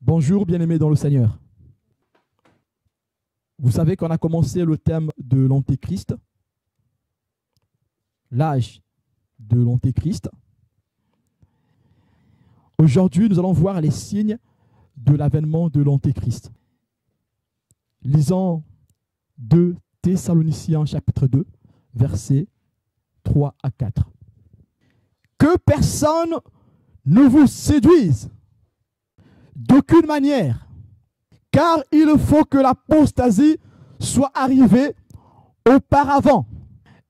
Bonjour bien-aimés dans le Seigneur. Vous savez qu'on a commencé le thème de l'Antéchrist, l'âge de l'Antéchrist. Aujourd'hui, nous allons voir les signes de l'avènement de l'Antéchrist. Lisons 2 Thessaloniciens chapitre 2, versets 3 à 4. Que personne ne vous séduise d'aucune manière, car il faut que l'apostasie soit arrivée auparavant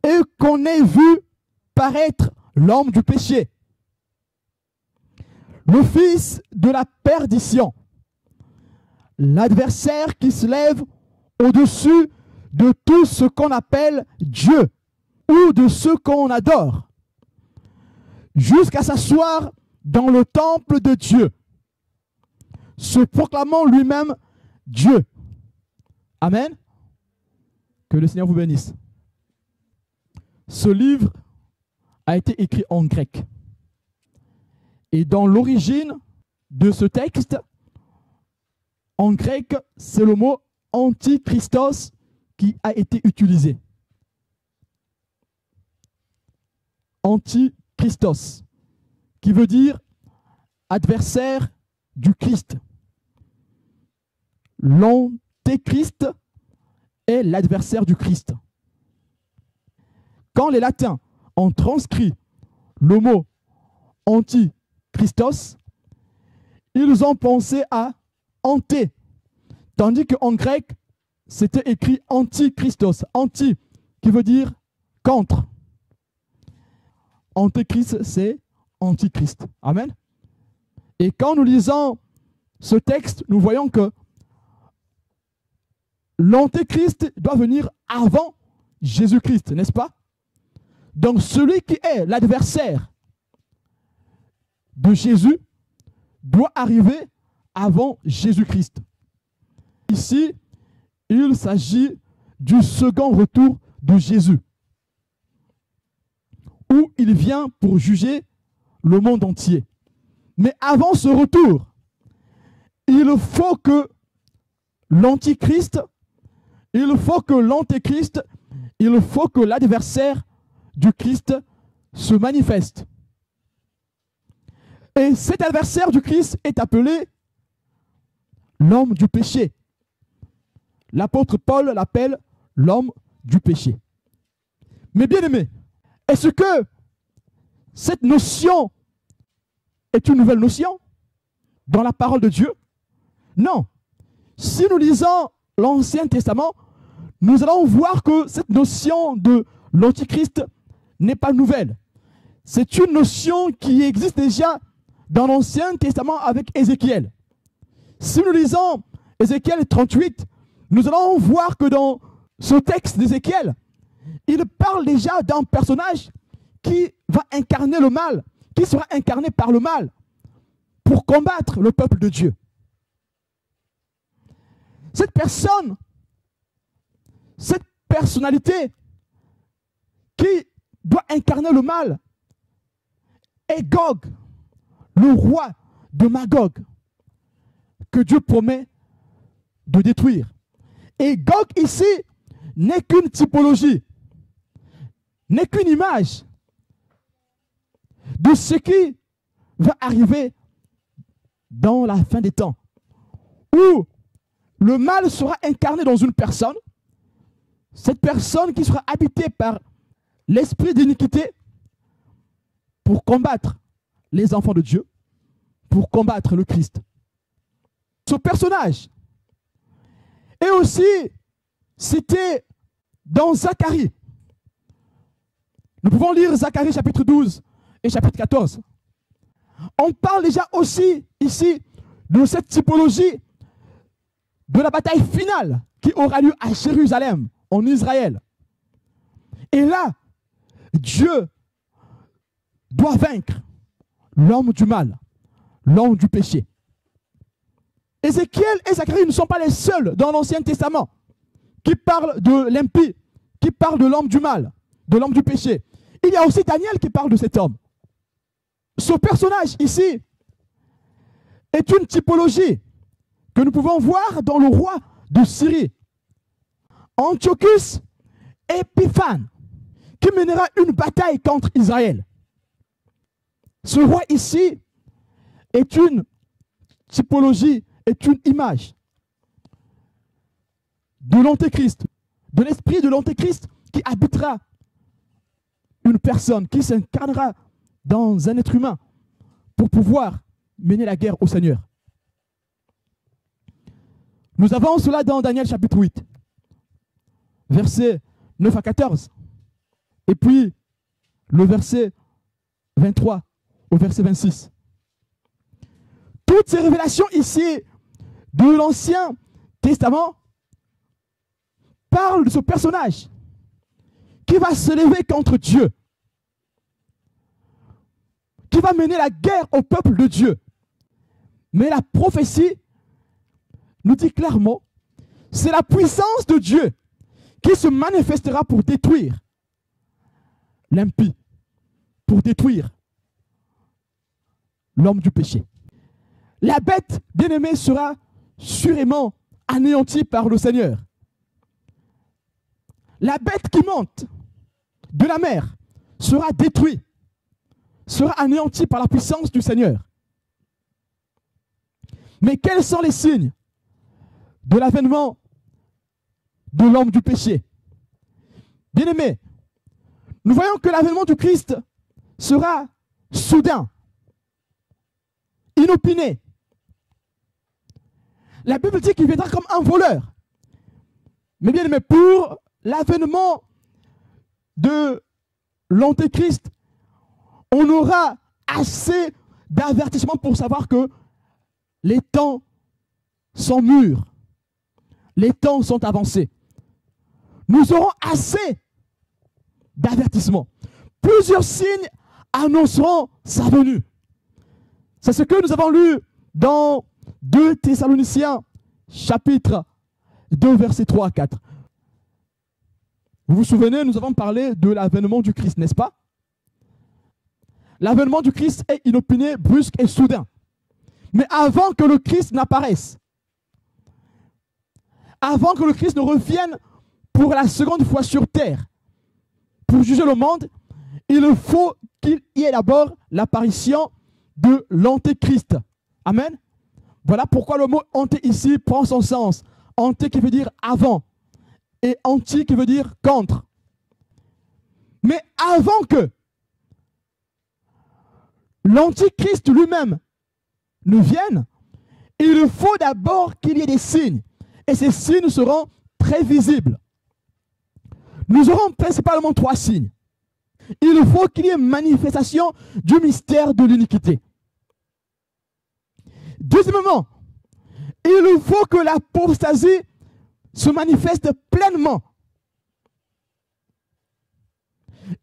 et qu'on ait vu paraître l'homme du péché, le fils de la perdition, l'adversaire qui se lève au-dessus de tout ce qu'on appelle Dieu ou de ce qu'on adore, jusqu'à s'asseoir dans le temple de Dieu, se proclamant lui-même Dieu. Amen. Que le Seigneur vous bénisse. Ce livre a été écrit en grec. Et dans l'origine de ce texte, en grec, c'est le mot antichristos qui a été utilisé. Antichristos, qui veut dire adversaire du Christ. L'antéchrist est l'adversaire du Christ. Quand les latins ont transcrit le mot antichristos, ils ont pensé à anté, tandis qu'en grec, c'était écrit antichristos. Anti, qui veut dire contre. Antéchrist, c'est antichrist. Amen. Et quand nous lisons ce texte, nous voyons que l'Antéchrist doit venir avant Jésus-Christ, n'est-ce pas? Donc celui qui est l'adversaire de Jésus doit arriver avant Jésus-Christ. Ici, il s'agit du second retour de Jésus, où il vient pour juger le monde entier. Mais avant ce retour, il faut que l'Antichrist, il faut que l'Antéchrist, il faut que l'adversaire du Christ se manifeste. Et cet adversaire du Christ est appelé l'homme du péché. L'apôtre Paul l'appelle l'homme du péché. Mais bien aimé, est-ce que cette notion est une nouvelle notion dans la parole de Dieu? Non. Si nous lisons l'Ancien Testament, nous allons voir que cette notion de l'Antichrist n'est pas nouvelle. C'est une notion qui existe déjà dans l'Ancien Testament avec Ézéchiel. Si nous lisons Ézéchiel 38, nous allons voir que dans ce texte d'Ézéchiel, il parle déjà d'un personnage qui va incarner le mal, qui sera incarné par le mal pour combattre le peuple de Dieu. Cette personne, cette personnalité qui doit incarner le mal est Gog, le roi de Magog, que Dieu promet de détruire. Et Gog ici n'est qu'une typologie, n'est qu'une image de ce qui va arriver dans la fin des temps, où le mal sera incarné dans une personne, cette personne qui sera habitée par l'esprit d'iniquité pour combattre les enfants de Dieu, pour combattre le Christ. Ce personnage est aussi cité dans Zacharie. Nous pouvons lire Zacharie chapitre 12 et chapitre 14. On parle déjà aussi ici de cette typologie de la bataille finale qui aura lieu à Jérusalem, en Israël. Et là, Dieu doit vaincre l'homme du mal, l'homme du péché. Ézéchiel et Zacharie ne sont pas les seuls dans l'Ancien Testament qui parlent de l'impie, qui parlent de l'homme du mal, de l'homme du péché. Il y a aussi Daniel qui parle de cet homme. Ce personnage ici est une typologie que nous pouvons voir dans le roi de Syrie, Antiochus Épiphane, qui mènera une bataille contre Israël. Ce roi ici est une typologie, est une image de l'Antéchrist, de l'esprit de l'Antéchrist qui habitera une personne, qui s'incarnera dans un être humain pour pouvoir mener la guerre au Seigneur. Nous avons cela dans Daniel chapitre 8, versets 9 à 14. Et puis, le verset 23 au verset 26. Toutes ces révélations ici de l'Ancien Testament parlent de ce personnage qui va se lever contre Dieu, qui va mener la guerre au peuple de Dieu. Mais la prophétie nous dit clairement, c'est la puissance de Dieu qui se manifestera pour détruire l'impie, pour détruire l'homme du péché. La bête bien-aimée sera sûrement anéantie par le Seigneur. La bête qui monte de la mer sera détruite, sera anéantie par la puissance du Seigneur. Mais quels sont les signes de l'avènement de l'homme du péché? Bien-aimés, nous voyons que l'avènement du Christ sera soudain, inopiné. La Bible dit qu'il viendra comme un voleur. Mais bien aimé, pour l'avènement de l'Antéchrist, on aura assez d'avertissements pour savoir que les temps sont mûrs, les temps sont avancés. Nous aurons assez d'avertissements. Plusieurs signes annonceront sa venue. C'est ce que nous avons lu dans 2 Thessaloniciens, chapitre 2, versets 3 à 4. Vous vous souvenez, nous avons parlé de l'avènement du Christ, n'est-ce pas? L'avènement du Christ est inopiné, brusque et soudain. Mais avant que le Christ n'apparaisse, avant que le Christ ne revienne pour la seconde fois sur terre, pour juger le monde, il faut qu'il y ait d'abord l'apparition de l'Antéchrist. Amen. Voilà pourquoi le mot anté ici prend son sens. Anté qui veut dire avant et anti qui veut dire contre. Mais avant que l'Antichrist lui-même ne vienne, il faut d'abord qu'il y ait des signes. Et ces signes seront très visibles. Nous aurons principalement 3 signes. Il faut qu'il y ait manifestation du mystère de l'iniquité. Deuxièmement, il faut que l'apostasie se manifeste pleinement.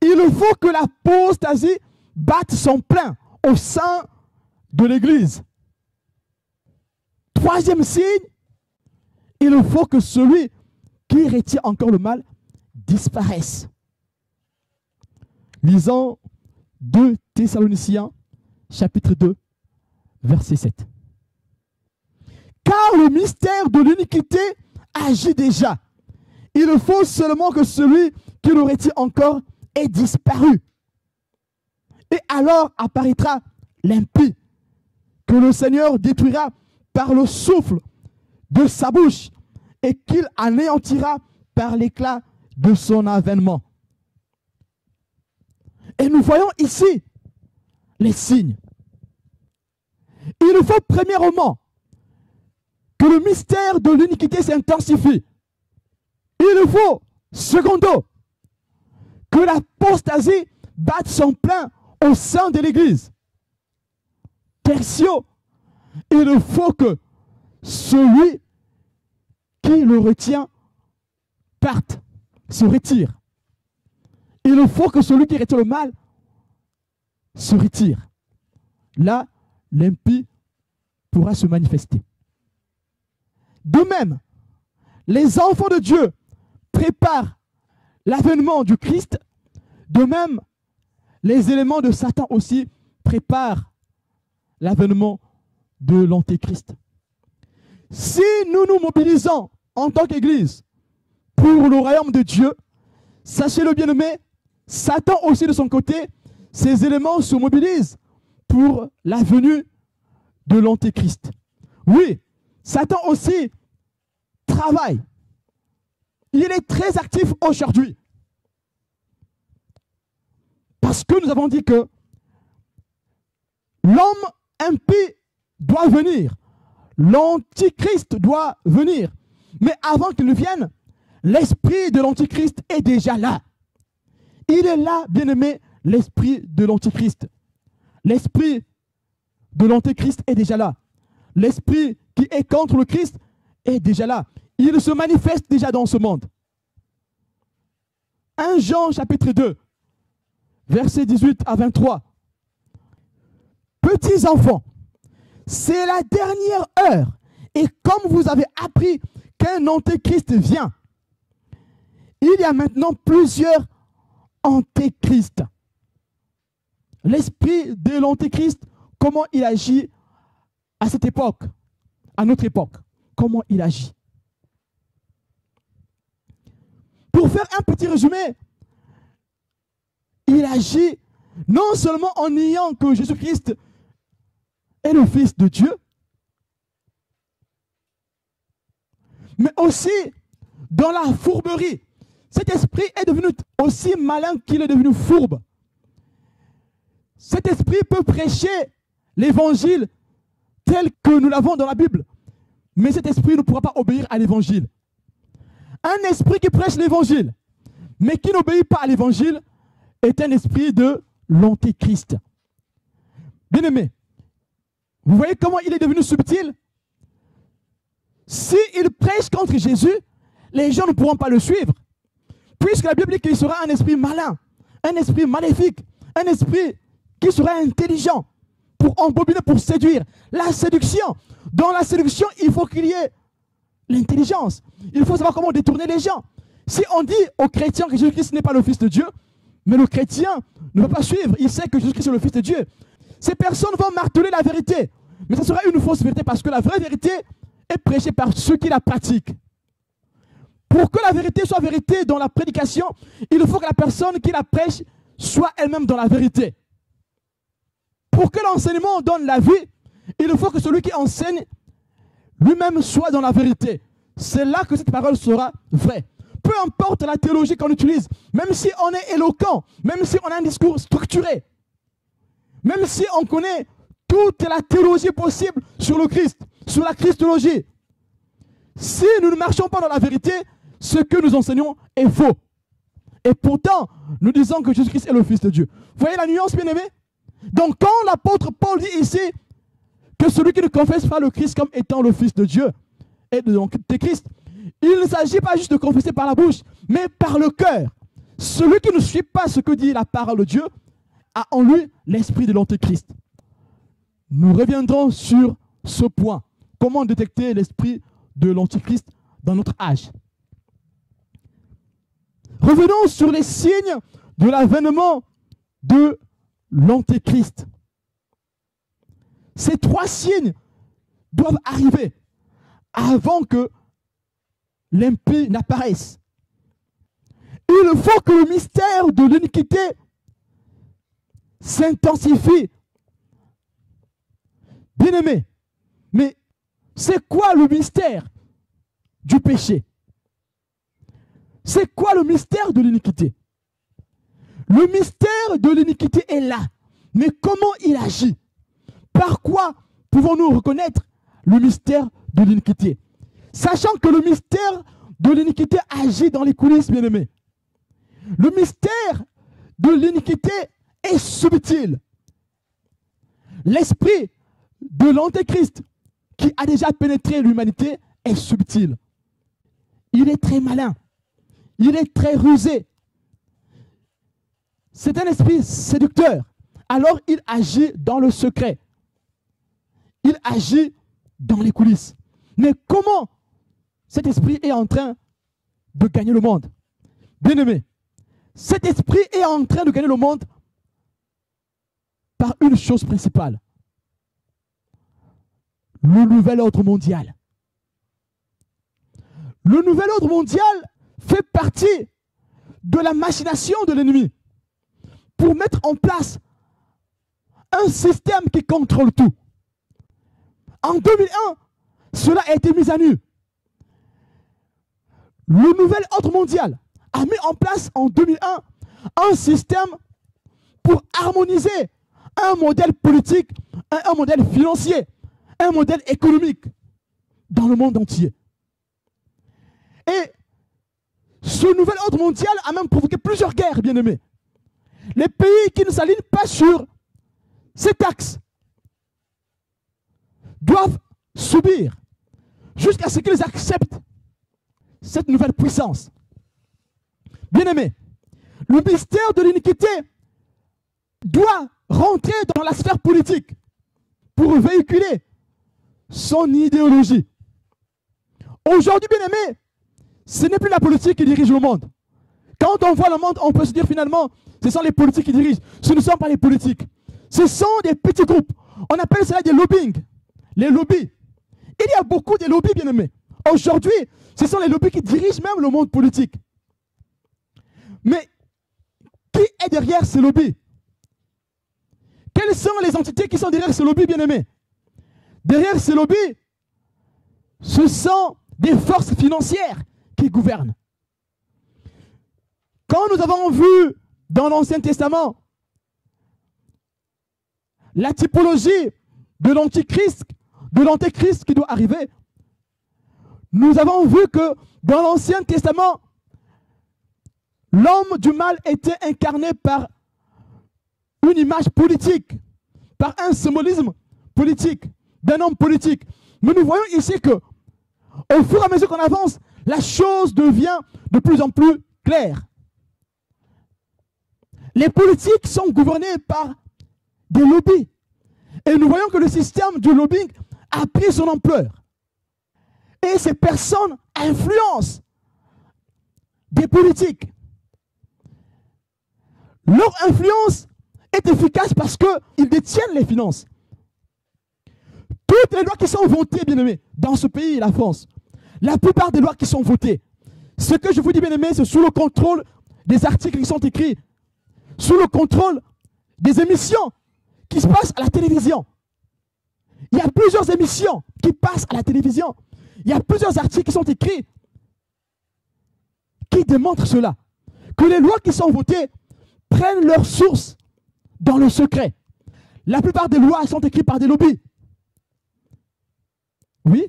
Il faut que l'apostasie batte son plein au sein de l'Église. Troisième signe, il faut que celui qui retient encore le mal disparaisse. Lisons 2 Thessaloniciens, chapitre 2, verset 7. Car le mystère de l'iniquité agit déjà. Il faut seulement que celui qui le retient encore ait disparu. Et alors apparaîtra l'impie, que le Seigneur détruira par le souffle de sa bouche et qu'il anéantira par l'éclat de son avènement. Et nous voyons ici les signes. Il faut premièrement que le mystère de l'iniquité s'intensifie. Il faut, secondo, que l'apostasie batte son plein au sein de l'Église. Tertio, il faut que celui qui le retient parte, se retire. Il faut que celui qui retient le mal se retire. Là, l'impie pourra se manifester. De même, les enfants de Dieu préparent l'avènement du Christ. De même, les éléments de Satan aussi préparent l'avènement de l'Antéchrist. Si nous nous mobilisons en tant qu'Église pour le royaume de Dieu, sachez-le bien-aimé, Satan aussi de son côté, ces éléments se mobilisent pour la venue de l'Antéchrist. Oui, Satan aussi travaille. Il est très actif aujourd'hui. Parce que nous avons dit que l'homme impie doit venir. L'Antichrist doit venir. Mais avant qu'il ne vienne, l'esprit de l'Antichrist est déjà là. Il est là, bien-aimé, l'esprit de l'Antichrist. L'esprit de l'Antéchrist est déjà là. L'esprit qui est contre le Christ est déjà là. Il se manifeste déjà dans ce monde. 1 Jean chapitre 2, versets 18 à 23. Petits enfants, c'est la dernière heure. Et comme vous avez appris qu'un antéchrist vient, il y a maintenant plusieurs antéchrists. L'esprit de l'antéchrist, comment il agit à cette époque, à notre époque, comment il agit. Pour faire un petit résumé, il agit non seulement en niant que Jésus-Christ est le Fils de Dieu, mais aussi dans la fourberie. Cet esprit est devenu aussi malin qu'il est devenu fourbe. Cet esprit peut prêcher l'évangile tel que nous l'avons dans la Bible, mais cet esprit ne pourra pas obéir à l'évangile. Un esprit qui prêche l'évangile, mais qui n'obéit pas à l'évangile, est un esprit de l'antéchrist. Bien-aimé, vous voyez comment il est devenu subtil? S'il prêche contre Jésus, les gens ne pourront pas le suivre. Puisque la Bible dit qu'il sera un esprit malin, un esprit maléfique, un esprit qui sera intelligent pour embobiner, pour séduire. La séduction. Dans la séduction, il faut qu'il y ait l'intelligence. Il faut savoir comment détourner les gens. Si on dit aux chrétiens que Jésus-Christ n'est pas le Fils de Dieu, mais le chrétien ne va pas suivre, il sait que Jésus-Christ est le Fils de Dieu. Ces personnes vont marteler la vérité. Mais ce sera une fausse vérité parce que la vraie vérité est prêchée par ceux qui la pratiquent. Pour que la vérité soit vérité dans la prédication, il faut que la personne qui la prêche soit elle-même dans la vérité. Pour que l'enseignement donne la vie, il faut que celui qui enseigne lui-même soit dans la vérité. C'est là que cette parole sera vraie. Peu importe la théologie qu'on utilise, même si on est éloquent, même si on a un discours structuré, même si on connaît toute la théologie possible sur le Christ, sur la Christologie, si nous ne marchons pas dans la vérité, ce que nous enseignons est faux. Et pourtant, nous disons que Jésus-Christ est le Fils de Dieu. Vous voyez la nuance, bien-aimé? Donc quand l'apôtre Paul dit ici que celui qui ne confesse pas le Christ comme étant le Fils de Dieu est donc Christ, il ne s'agit pas juste de confesser par la bouche, mais par le cœur. Celui qui ne suit pas ce que dit la parole de Dieu a en lui l'esprit de l'Antéchrist. Nous reviendrons sur ce point. Comment détecter l'esprit de l'Antéchrist dans notre âge? Revenons sur les signes de l'avènement de l'Antéchrist. Ces 3 signes doivent arriver avant que l'impie n'apparaisse. Il faut que le mystère de l'iniquité s'intensifie. Bien-aimé, mais c'est quoi le mystère du péché? C'est quoi le mystère de l'iniquité? Le mystère de l'iniquité est là. Mais comment il agit? Par quoi pouvons-nous reconnaître le mystère de l'iniquité? Sachant que le mystère de l'iniquité agit dans les coulisses, bien-aimés. Le mystère de l'iniquité est subtil. L'esprit de l'Antéchrist qui a déjà pénétré l'humanité est subtil. Il est très malin. Il est très rusé. C'est un esprit séducteur. Alors il agit dans le secret. Il agit dans les coulisses. Mais comment cet esprit est en train de gagner le monde? Bien-aimé, cet esprit est en train de gagner le monde par une chose principale. Le nouvel ordre mondial. Le nouvel ordre mondial fait partie de la machination de l'ennemi pour mettre en place un système qui contrôle tout. En 2001, cela a été mis à nu. Le nouvel ordre mondial a mis en place en 2001 un système pour harmoniser un modèle politique, un modèle financier, un modèle économique dans le monde entier. Et ce nouvel ordre mondial a même provoqué plusieurs guerres, bien aimés. Les pays qui ne s'alignent pas sur cet axe doivent subir jusqu'à ce qu'ils acceptent cette nouvelle puissance. Bien aimés, le mystère de l'iniquité doit rentrer dans la sphère politique pour véhiculer son idéologie. Aujourd'hui, bien aimés, ce n'est plus la politique qui dirige le monde. Quand on voit le monde, on peut se dire finalement, ce sont les politiques qui dirigent. Ce ne sont pas les politiques. Ce sont des petits groupes. On appelle cela des lobbying. Les lobbies. Il y a beaucoup de lobbies, bien aimés. Aujourd'hui, ce sont les lobbies qui dirigent même le monde politique. Mais qui est derrière ces lobbies? Quelles sont les entités qui sont derrière ces lobbies, bien aimés? Derrière ces lobbies, ce sont des forces financières qui gouvernent. Quand nous avons vu dans l'Ancien Testament la typologie de l'antéchrist qui doit arriver, nous avons vu que dans l'Ancien Testament, l'homme du mal était incarné par une image politique, par un symbolisme politique, d'un homme politique. Mais nous voyons ici que, au fur et à mesure qu'on avance, la chose devient de plus en plus claire. Les politiques sont gouvernés par des lobbies. Et nous voyons que le système du lobbying a pris son ampleur. Et ces personnes influencent des politiques. Leur influence est efficace parce qu'ils détiennent les finances. Toutes les lois qui sont votées, bien aimés, dans ce pays, la France, la plupart des lois qui sont votées, ce que je vous dis, bien aimés, c'est sous le contrôle des articles qui sont écrits, sous le contrôle des émissions qui se passent à la télévision. Il y a plusieurs émissions qui passent à la télévision. Il y a plusieurs articles qui sont écrits qui démontrent cela. Que les lois qui sont votées prennent leur source dans le secret. La plupart des lois sont écrites par des lobbies. Oui?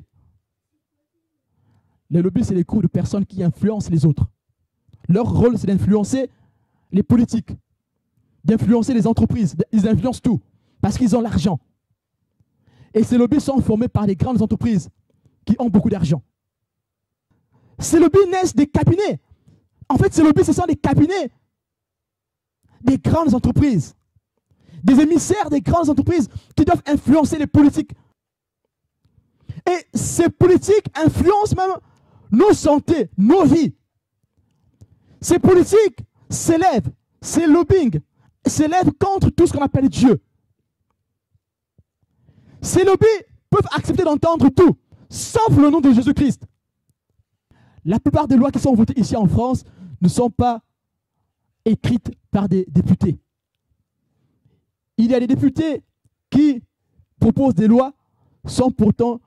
Les lobbies, c'est les groupes de personnes qui influencent les autres. Leur rôle, c'est d'influencer les politiques, d'influencer les entreprises. Ils influencent tout parce qu'ils ont l'argent. Et ces lobbies sont formés par les grandes entreprises qui ont beaucoup d'argent. Ces lobbies naissent des cabinets. En fait, ces lobbies, ce sont des cabinets des grandes entreprises, des émissaires des grandes entreprises qui doivent influencer les politiques. Et ces politiques influencent même nos santé, nos vies. Ces politiques s'élèvent, ces lobbying s'élèvent contre tout ce qu'on appelle Dieu. Ces lobbies peuvent accepter d'entendre tout, sauf le nom de Jésus-Christ. La plupart des lois qui sont votées ici en France ne sont pas écrites par des députés. Il y a des députés qui proposent des lois sans pourtant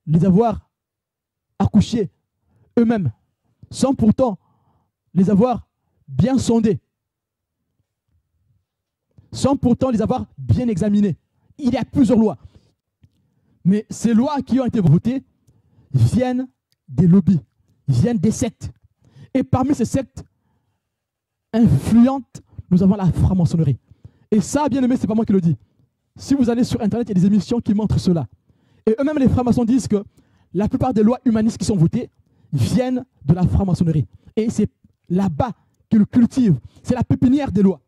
les avoir accouchées eux-mêmes, sans pourtant les avoir bien sondées, sans pourtant les avoir bien examinées. Il y a plusieurs lois. Mais ces lois qui ont été votées viennent des lobbies, viennent des sectes. Et parmi ces sectes influentes, nous avons la franc-maçonnerie. Et ça, bien aimé, ce n'est pas moi qui le dis. Si vous allez sur Internet, il y a des émissions qui montrent cela. Et eux-mêmes, les francs-maçons disent que la plupart des lois humanistes qui sont votées viennent de la franc-maçonnerie. Et c'est là-bas qu'ils cultivent. C'est la pépinière des lois.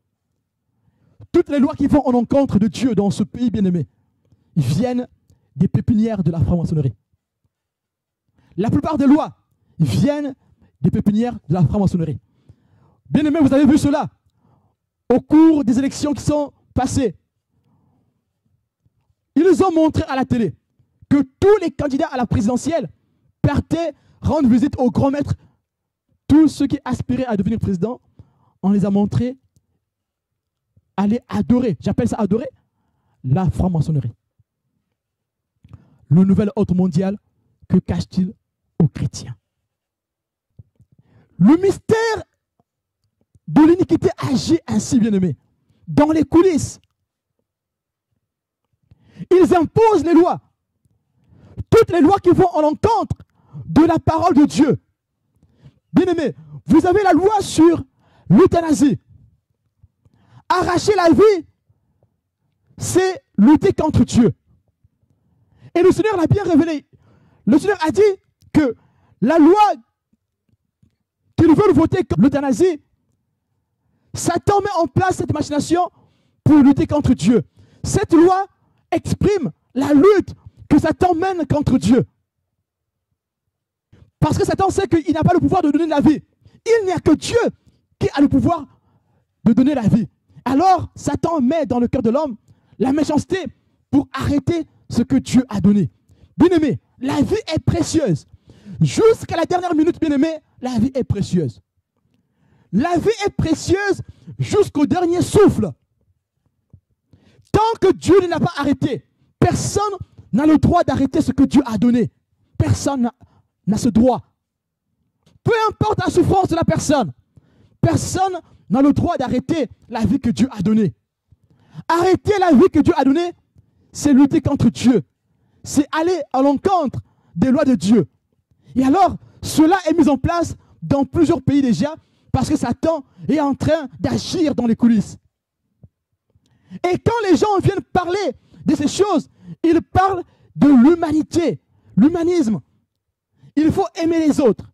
Toutes les lois qui vont en encontre de Dieu dans ce pays bien-aimé viennent des pépinières de la franc-maçonnerie. La plupart des lois viennent des pépinières de la franc-maçonnerie. Bien-aimés, vous avez vu cela au cours des élections qui sont passées. Ils ont montré à la télé que tous les candidats à la présidentielle partaient rendre visite aux grands maîtres, tous ceux qui aspiraient à devenir président, on les a montrés aller adorer, j'appelle ça adorer, la franc-maçonnerie. Le nouvel ordre mondial, que cache-t-il aux chrétiens? Le mystère de l'iniquité agit ainsi, bien-aimés, dans les coulisses. Ils imposent les lois, toutes les lois qui vont en l'encontre de la parole de Dieu. Bien-aimés, vous avez la loi sur l'euthanasie. Arracher la vie, c'est lutter contre Dieu. Et le Seigneur l'a bien révélé. Le Seigneur a dit que la loi qu'ils veulent voter comme l'euthanasie, Satan met en place cette machination pour lutter contre Dieu. Cette loi exprime la lutte que Satan mène contre Dieu. Parce que Satan sait qu'il n'a pas le pouvoir de donner la vie. Il n'y a que Dieu qui a le pouvoir de donner la vie. Alors, Satan met dans le cœur de l'homme la méchanceté pour arrêter ce que Dieu a donné. Bien-aimé, la vie est précieuse. Jusqu'à la dernière minute, bien-aimé, la vie est précieuse. La vie est précieuse jusqu'au dernier souffle. Tant que Dieu ne l'a pas arrêté, personne n'a le droit d'arrêter ce que Dieu a donné. Personne n'a ce droit. Peu importe la souffrance de la personne, personne n'a le droit d'arrêter la vie que Dieu a donnée. Arrêter la vie que Dieu a donnée, c'est lutter contre Dieu. C'est aller à l'encontre des lois de Dieu. Et alors, cela est mis en place dans plusieurs pays déjà, parce que Satan est en train d'agir dans les coulisses. Et quand les gens viennent parler de ces choses, ils parlent de l'humanité, l'humanisme. Il faut aimer les autres.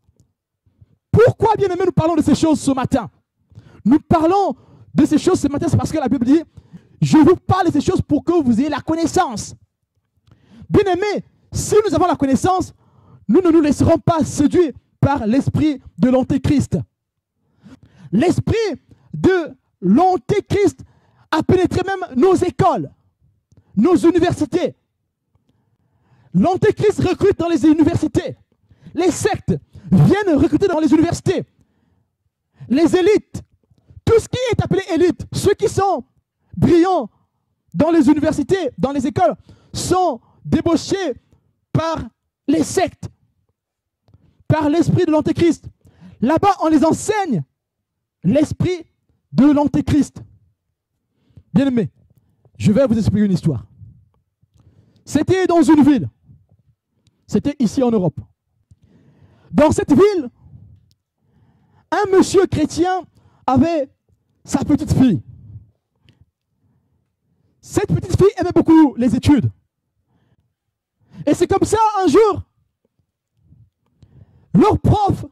Pourquoi, bien aimé, nous parlons de ces choses ce matin? Nous parlons de ces choses ce matin, c'est parce que la Bible dit, je vous parle de ces choses pour que vous ayez la connaissance. Bien aimé, si nous avons la connaissance, nous ne nous laisserons pas séduire par l'esprit de l'antéchrist. L'esprit de l'antéchrist a pénétré même nos écoles, nos universités. L'antéchrist recrute dans les universités. Les sectes viennent recruter dans les universités. Les élites, tout ce qui est appelé élite, ceux qui sont brillants dans les universités, dans les écoles, sont débauchés par les sectes, par l'esprit de l'antéchrist. Là-bas, on les enseigne l'esprit de l'antéchrist. Bien aimé, je vais vous expliquer une histoire. C'était dans une ville. C'était ici en Europe. Dans cette ville, un monsieur chrétien avait sa petite fille. Cette petite fille aimait beaucoup les études. Et c'est comme ça, un jour, leur prof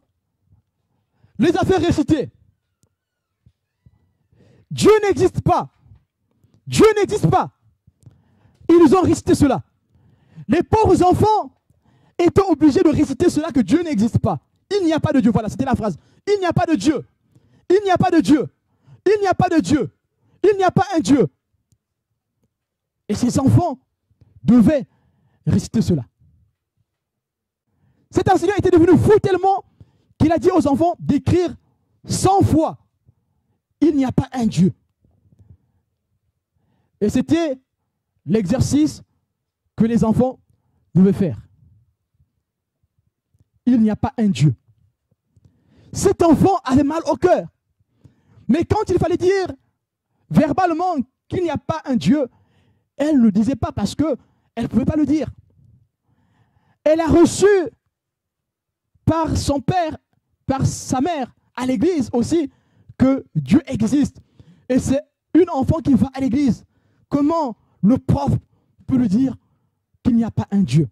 les a fait réciter. Dieu n'existe pas. Dieu n'existe pas. Ils ont récité cela. Les pauvres enfants étaient obligés de réciter cela, que Dieu n'existe pas. Il n'y a pas de Dieu. Voilà, c'était la phrase. Il n'y a pas de Dieu. Il n'y a pas de Dieu. Il n'y a pas de Dieu. Il n'y a pas un Dieu. Et ces enfants devaient réciter cela. Cet enseignant était devenu fou tellement qu'il a dit aux enfants d'écrire 100 fois « Il n'y a pas un Dieu ». Et c'était l'exercice que les enfants devaient faire. Il n'y a pas un Dieu. Cet enfant avait mal au cœur. Mais quand il fallait dire verbalement qu'il n'y a pas un Dieu, elle ne le disait pas parce qu'elle ne pouvait pas le dire. Elle a reçu par son père, par sa mère, à l'église aussi, que Dieu existe. Et c'est une enfant qui va à l'église. Comment le prof peut lui dire qu'il n'y a pas un Dieu?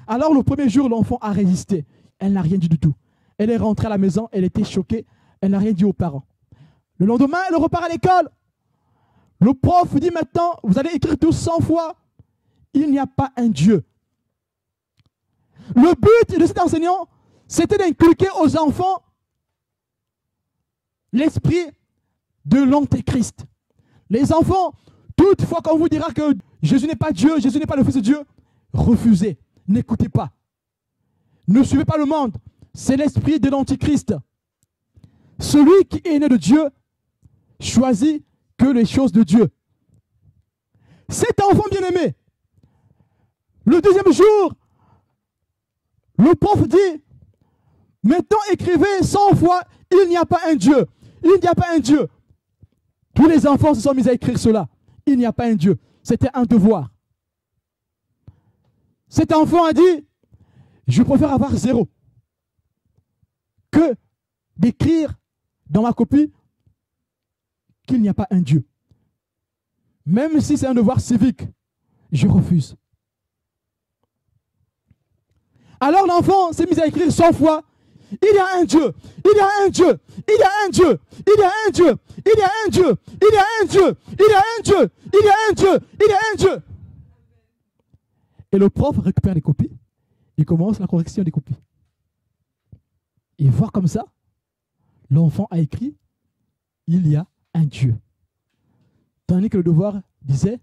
Alors le premier jour, l'enfant a résisté. Elle n'a rien dit du tout. Elle est rentrée à la maison, elle était choquée. Elle n'a rien dit aux parents. Le lendemain, elle repart à l'école. Le prof dit maintenant, vous allez écrire tous 100 fois, il n'y a pas un Dieu. Le but de cet enseignant, c'était d'inculquer aux enfants l'esprit de l'antéchrist. Les enfants, toutefois qu'on vous dira que Jésus n'est pas Dieu, Jésus n'est pas le Fils de Dieu, refusez, n'écoutez pas. Ne suivez pas le monde, c'est l'esprit de l'Antichrist. Celui qui est né de Dieu choisit que les choses de Dieu. Cet enfant bien-aimé, le deuxième jour, le prof dit, maintenant écrivez 100 fois, il n'y a pas un Dieu. Il n'y a pas un Dieu. Tous les enfants se sont mis à écrire cela. Il n'y a pas un Dieu. C'était un devoir. Cet enfant a dit, je préfère avoir 0 que d'écrire dans ma copie qu'il n'y a pas un Dieu. Même si c'est un devoir civique, je refuse. Alors l'enfant s'est mis à écrire 100 fois, il y a un Dieu, il y a un Dieu, il y a un Dieu, il y a un Dieu, il y a un Dieu, il y a un Dieu, il y a un Dieu, il y a un Dieu, il y a un Dieu. Et le prof récupère les copies, il commence la correction des copies. Et voir comme ça, l'enfant a écrit, il y a un Dieu. Tandis que le devoir disait,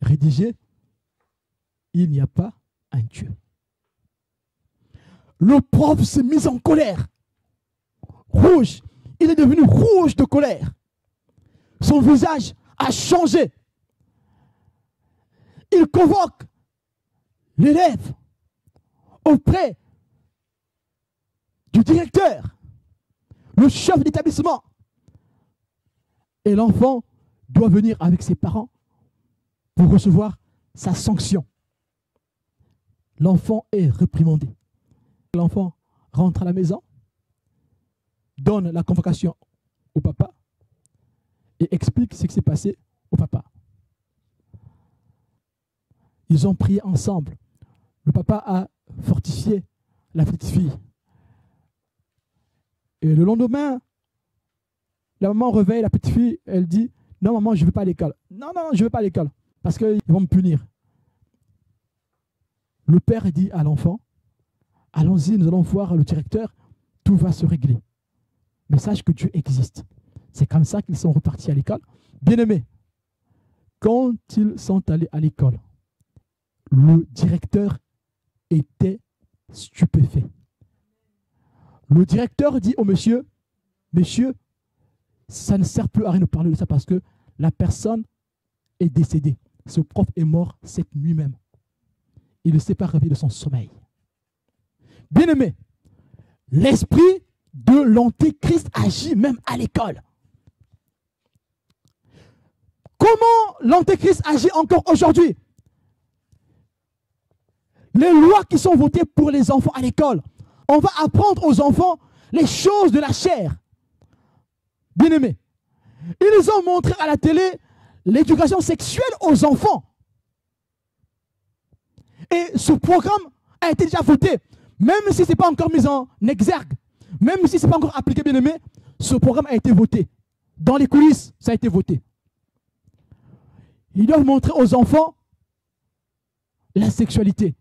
rédiger, il n'y a pas un Dieu. Le prof s'est mis en colère. Rouge. Il est devenu rouge de colère. Son visage a changé. Il convoque l'élève auprès du directeur, le chef d'établissement. Et l'enfant doit venir avec ses parents pour recevoir sa sanction. L'enfant est réprimandé. L'enfant rentre à la maison, donne la convocation au papa et explique ce qui s'est passé au papa. Ils ont prié ensemble. Le papa a fortifié la petite fille. Et le lendemain, la maman réveille la petite fille, elle dit, non maman, je ne vais pas à l'école. Non, non, je ne vais pas à l'école, parce qu'ils vont me punir. Le père dit à l'enfant, allons-y, nous allons voir le directeur, tout va se régler. Mais sache que Dieu existe. C'est comme ça qu'ils sont repartis à l'école. Bien-aimés, quand ils sont allés à l'école, le directeur était stupéfait. Le directeur dit au monsieur, monsieur, ça ne sert plus à rien de parler de ça parce que la personne est décédée. Ce prof est mort cette nuit même. Il ne s'est pas réveillé de son sommeil. Bien-aimé, l'esprit de l'Antéchrist agit même à l'école. Comment l'Antéchrist agit encore aujourd'hui? Les lois qui sont votées pour les enfants à l'école, on va apprendre aux enfants les choses de la chair. Bien-aimés, ils ont montré à la télé l'éducation sexuelle aux enfants. Et ce programme a été déjà voté. Même si ce n'est pas encore mis en exergue, même si ce n'est pas encore appliqué, bien aimé, ce programme a été voté. Dans les coulisses, ça a été voté. Ils doivent montrer aux enfants la sexualité.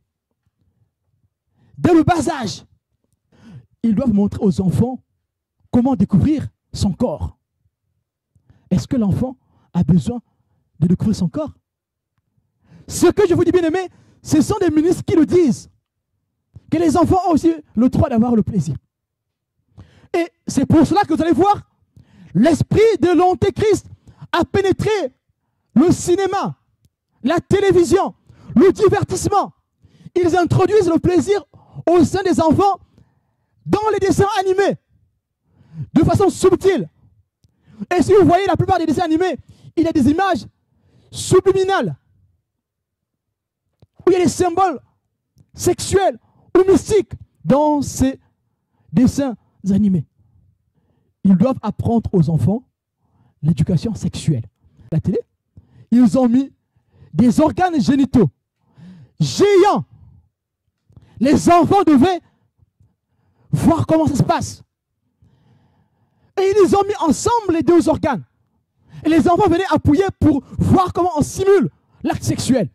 Dès le bas âge, ils doivent montrer aux enfants comment découvrir son corps. Est-ce que l'enfant a besoin de découvrir son corps? Ce que je vous dis, bien aimé, ce sont des ministres qui le disent. Que les enfants ont aussi le droit d'avoir le plaisir. Et c'est pour cela que vous allez voir, l'esprit de l'Antéchrist a pénétré le cinéma, la télévision, le divertissement. Ils introduisent le plaisir au sein des enfants dans les dessins animés, de façon subtile. Et si vous voyez la plupart des dessins animés, il y a des images subliminales, où il y a des symboles sexuels ou mystiques dans ces dessins animés. Ils doivent apprendre aux enfants l'éducation sexuelle. À la télé, ils ont mis des organes génitaux géants. Les enfants devaient voir comment ça se passe. Et ils ont mis ensemble les deux organes. Et les enfants venaient appuyer pour voir comment on simule l'acte sexuel.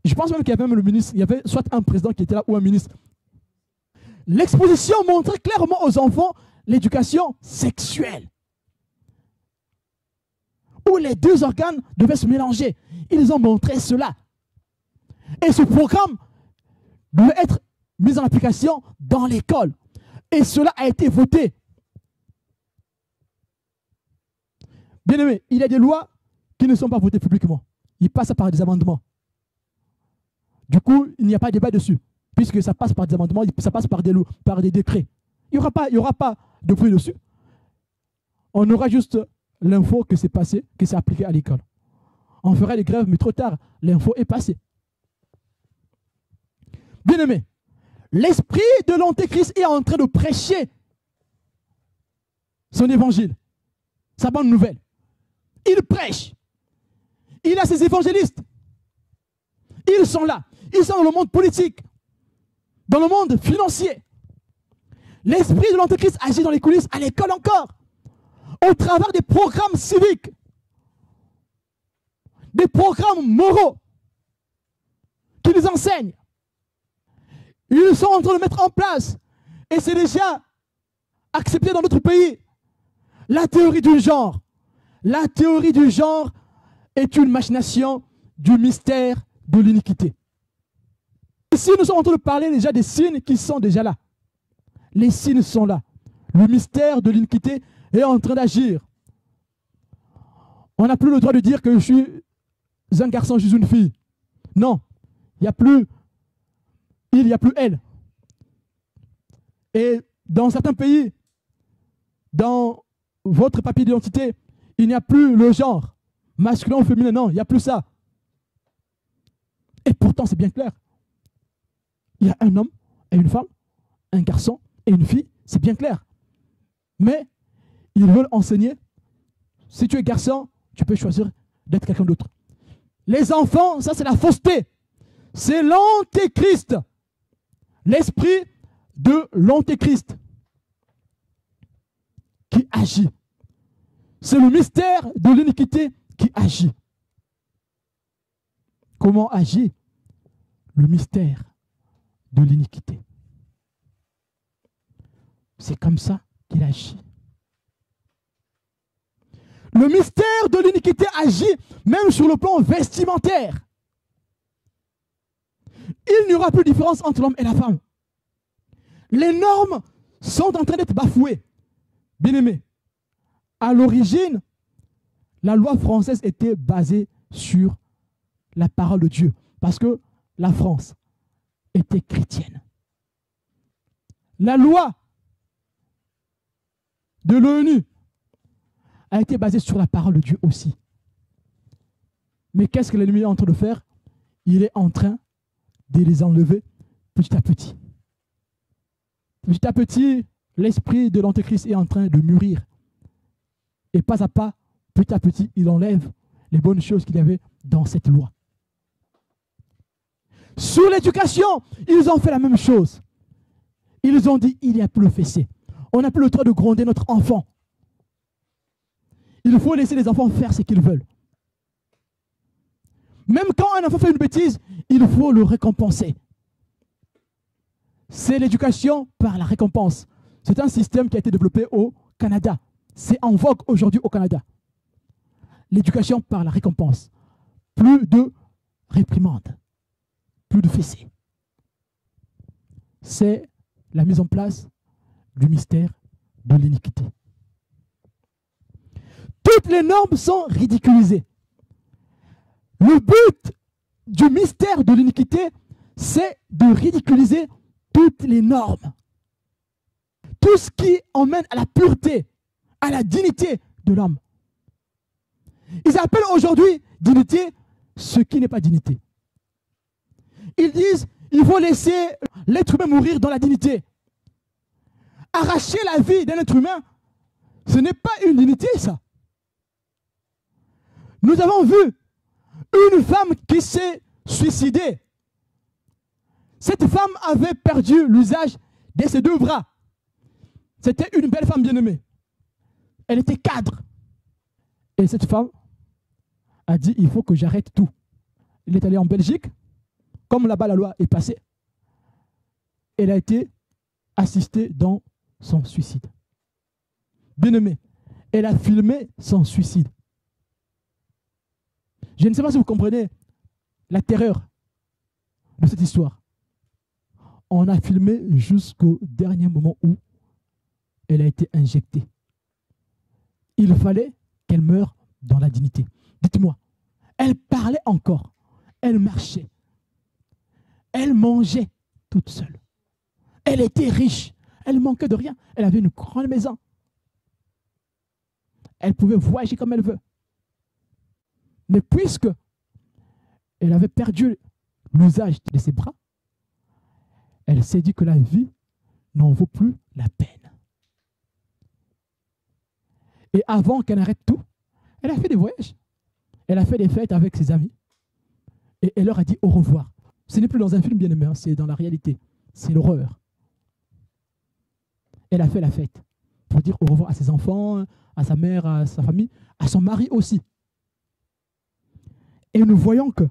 Je pense même qu'il y avait même le ministre, il y avait soit un président qui était là ou un ministre. L'exposition montrait clairement aux enfants l'éducation sexuelle, où les deux organes devaient se mélanger. Ils ont montré cela. Et ce programme devait être mis en application dans l'école. Et cela a été voté. Bien aimé, il y a des lois qui ne sont pas votées publiquement. Ils passent par des amendements. Du coup, il n'y a pas de débat dessus. Puisque ça passe par des amendements, ça passe par des lois, par des décrets. Il n'y aura pas de bruit dessus. On aura juste l'info que c'est passé, que c'est appliqué à l'école. On fera des grèves, mais trop tard, l'info est passée. Bien aimé, l'esprit de l'Antéchrist est en train de prêcher son évangile, sa bonne nouvelle. Il prêche. Il a ses évangélistes. Ils sont là. Ils sont dans le monde politique, dans le monde financier. L'esprit de l'Antéchrist agit dans les coulisses, à l'école encore, au travers des programmes civiques, des programmes moraux qu'ils enseignent. Ils sont en train de mettre en place, et c'est déjà accepté dans notre pays, la théorie du genre. La théorie du genre est une machination du mystère de l'iniquité. Ici, nous sommes en train de parler déjà des signes qui sont déjà là. Les signes sont là. Le mystère de l'iniquité est en train d'agir. On n'a plus le droit de dire que je suis un garçon, je suis une fille. Non, il n'y a plus elle. Et dans certains pays, dans votre papier d'identité, il n'y a plus le genre masculin ou féminin. Non, il n'y a plus ça. Et pourtant, c'est bien clair. Il y a un homme et une femme, un garçon et une fille, c'est bien clair. Mais ils veulent enseigner, si tu es garçon, tu peux choisir d'être quelqu'un d'autre. Les enfants, ça c'est la fausseté. C'est l'antéchrist. L'esprit de l'antéchrist qui agit. C'est le mystère de l'iniquité qui agit. Comment agit le mystère de l'iniquité? C'est comme ça qu'il agit. Le mystère de l'iniquité agit même sur le plan vestimentaire. Il n'y aura plus de différence entre l'homme et la femme. Les normes sont en train d'être bafouées. Bien-aimés, à l'origine, la loi française était basée sur la parole de Dieu, parce que la France était chrétienne. La loi de l'ONU a été basée sur la parole de Dieu aussi. Mais qu'est-ce que l'ennemi est en train de faire? Il est en train de les enlever petit à petit. Petit à petit, l'esprit de l'Antéchrist est en train de mûrir. Et pas à pas, petit à petit, il enlève les bonnes choses qu'il y avait dans cette loi. Sur l'éducation, ils ont fait la même chose. Ils ont dit, il n'y a plus le fessé. On n'a plus le droit de gronder notre enfant. Il faut laisser les enfants faire ce qu'ils veulent. Même quand un enfant fait une bêtise, il faut le récompenser. C'est l'éducation par la récompense. C'est un système qui a été développé au Canada. C'est en vogue aujourd'hui au Canada. L'éducation par la récompense. Plus de réprimandes. Plus de fessées. C'est la mise en place du mystère de l'iniquité. Toutes les normes sont ridiculisées. Le but du mystère de l'iniquité, c'est de ridiculiser toutes les normes. Tout ce qui emmène à la pureté, à la dignité de l'homme. Ils appellent aujourd'hui dignité ce qui n'est pas dignité. Ils disent il faut laisser l'être humain mourir dans la dignité. Arracher la vie d'un être humain, ce n'est pas une dignité, ça. Nous avons vu une femme qui s'est suicidée. Cette femme avait perdu l'usage de ses deux bras. C'était une belle femme bien-aimée. Elle était cadre. Et cette femme a dit, il faut que j'arrête tout. Elle est allée en Belgique. Comme là-bas la loi est passée, elle a été assistée dans son suicide. Bien-aimée, elle a filmé son suicide. Je ne sais pas si vous comprenez la terreur de cette histoire. On a filmé jusqu'au dernier moment où elle a été injectée. Il fallait qu'elle meure dans la dignité. Dites-moi, elle parlait encore, elle marchait, elle mangeait toute seule. Elle était riche, elle manquait de rien, elle avait une grande maison. Elle pouvait voyager comme elle veut. Mais puisque elle avait perdu l'usage de ses bras, elle s'est dit que la vie n'en vaut plus la peine. Et avant qu'elle arrête tout, elle a fait des voyages. Elle a fait des fêtes avec ses amis. Et elle leur a dit au revoir. Ce n'est plus dans un film bien aimé, hein, c'est dans la réalité. C'est l'horreur. Elle a fait la fête pour dire au revoir à ses enfants, à sa mère, à sa famille, à son mari aussi. Et nous voyons que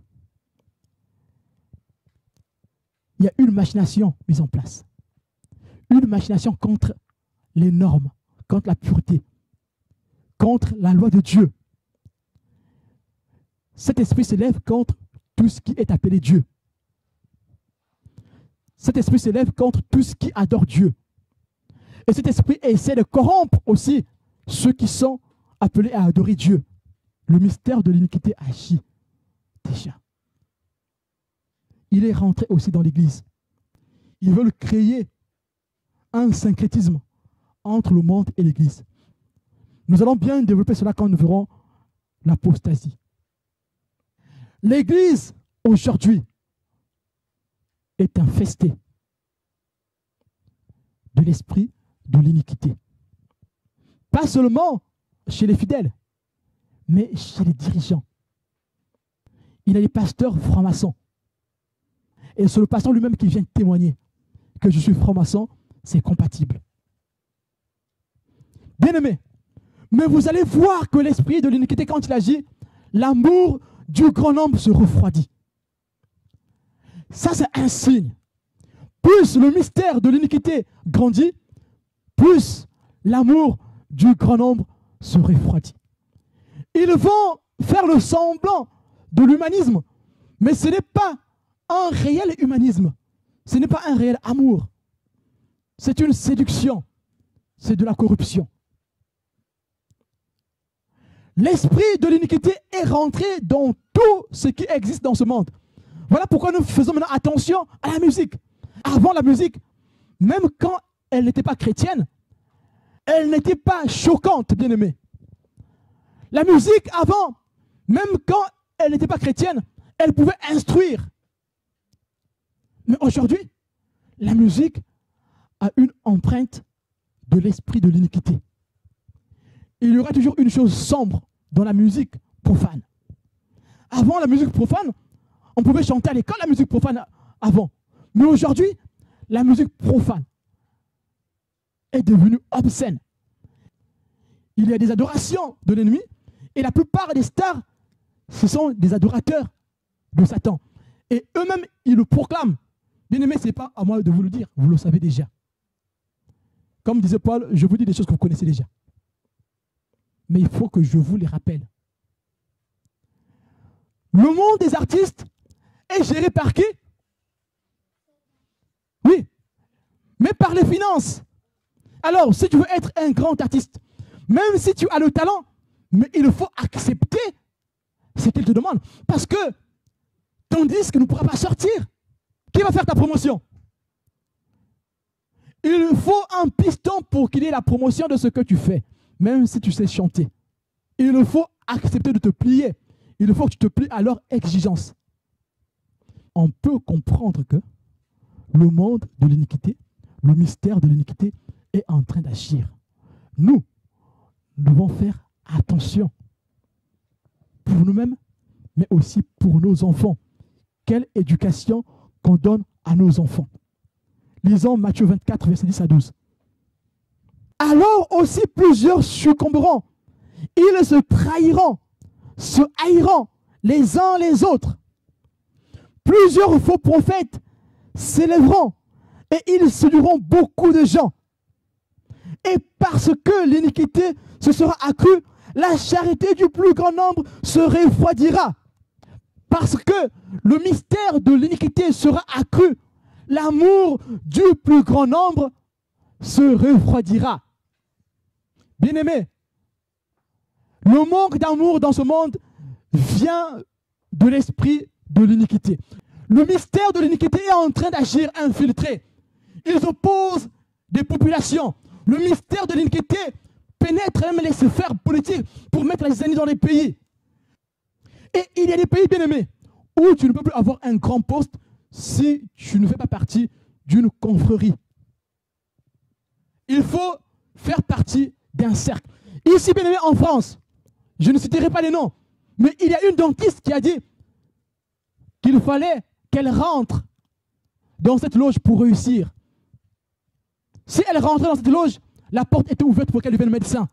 il y a une machination mise en place. Une machination contre les normes, contre la pureté, contre la loi de Dieu. Cet esprit s'élève contre tout ce qui est appelé Dieu. Cet esprit s'élève contre tout ce qui adore Dieu. Et cet esprit essaie de corrompre aussi ceux qui sont appelés à adorer Dieu. Le mystère de l'iniquité agit déjà. Il est rentré aussi dans l'Église. Ils veulent créer un syncrétisme entre le monde et l'Église. Nous allons bien développer cela quand nous verrons l'apostasie. L'Église, aujourd'hui, est infestée de l'esprit de l'iniquité. Pas seulement chez les fidèles, mais chez les dirigeants. Il y a des pasteurs francs-maçons. Et c'est le pasteur lui-même qui vient témoigner que je suis franc-maçon, c'est compatible. Bien-aimé, mais vous allez voir que l'esprit de l'iniquité, quand il agit, l'amour du grand nombre se refroidit. Ça, c'est un signe. Plus le mystère de l'iniquité grandit, plus l'amour du grand nombre se refroidit. Ils vont faire le semblant de l'humanisme, mais ce n'est pas un réel humanisme. Ce n'est pas un réel amour. C'est une séduction. C'est de la corruption. L'esprit de l'iniquité est rentré dans tout ce qui existe dans ce monde. Voilà pourquoi nous faisons maintenant attention à la musique. Avant la musique, même quand elle n'était pas chrétienne, elle n'était pas choquante, bien-aimée. La musique avant, même quand elle n'était pas chrétienne, elle pouvait instruire. Mais aujourd'hui, la musique a une empreinte de l'esprit de l'iniquité. Il y aura toujours une chose sombre dans la musique profane. Avant la musique profane, on pouvait chanter à l'école la musique profane avant. Mais aujourd'hui, la musique profane est devenue obscène. Il y a des adorations de l'ennemi et la plupart des stars, ce sont des adorateurs de Satan. Et eux-mêmes, ils le proclament. Bien-aimé, ce n'est pas à moi de vous le dire, vous le savez déjà. Comme disait Paul, je vous dis des choses que vous connaissez déjà. Mais il faut que je vous les rappelle. Le monde des artistes est géré par qui? Oui, mais par les finances. Alors, si tu veux être un grand artiste, même si tu as le talent, mais il faut accepter ce qu'il te demande. Parce que ton disque ne pourra pas sortir. Qui va faire ta promotion? Il faut un piston pour qu'il y ait la promotion de ce que tu fais, même si tu sais chanter. Il faut accepter de te plier. Il faut que tu te plies à leur exigence. On peut comprendre que le monde de l'iniquité, le mystère de l'iniquité est en train d'agir. Nous devons faire attention pour nous-mêmes, mais aussi pour nos enfants. Quelle éducation qu'on donne à nos enfants. Lisons Matthieu 24, versets 10 à 12. Alors aussi plusieurs succomberont. Ils se trahiront, se haïront les uns les autres. Plusieurs faux prophètes s'élèveront et ils séduiront beaucoup de gens. Et parce que l'iniquité se sera accrue, la charité du plus grand nombre se refroidira. Parce que le mystère de l'iniquité sera accru, l'amour du plus grand nombre se refroidira. Bien-aimés, le manque d'amour dans ce monde vient de l'esprit de l'iniquité. Le mystère de l'iniquité est en train d'agir infiltré. Ils opposent des populations. Le mystère de l'iniquité pénètre même les sphères politiques pour mettre les ennemis dans les pays. Et il y a des pays, bien-aimés, où tu ne peux plus avoir un grand poste si tu ne fais pas partie d'une confrérie. Il faut faire partie d'un cercle. Ici, bien-aimés, en France, je ne citerai pas les noms, mais il y a une dentiste qui a dit qu'il fallait qu'elle rentre dans cette loge pour réussir. Si elle rentrait dans cette loge, la porte était ouverte pour qu'elle devienne médecin.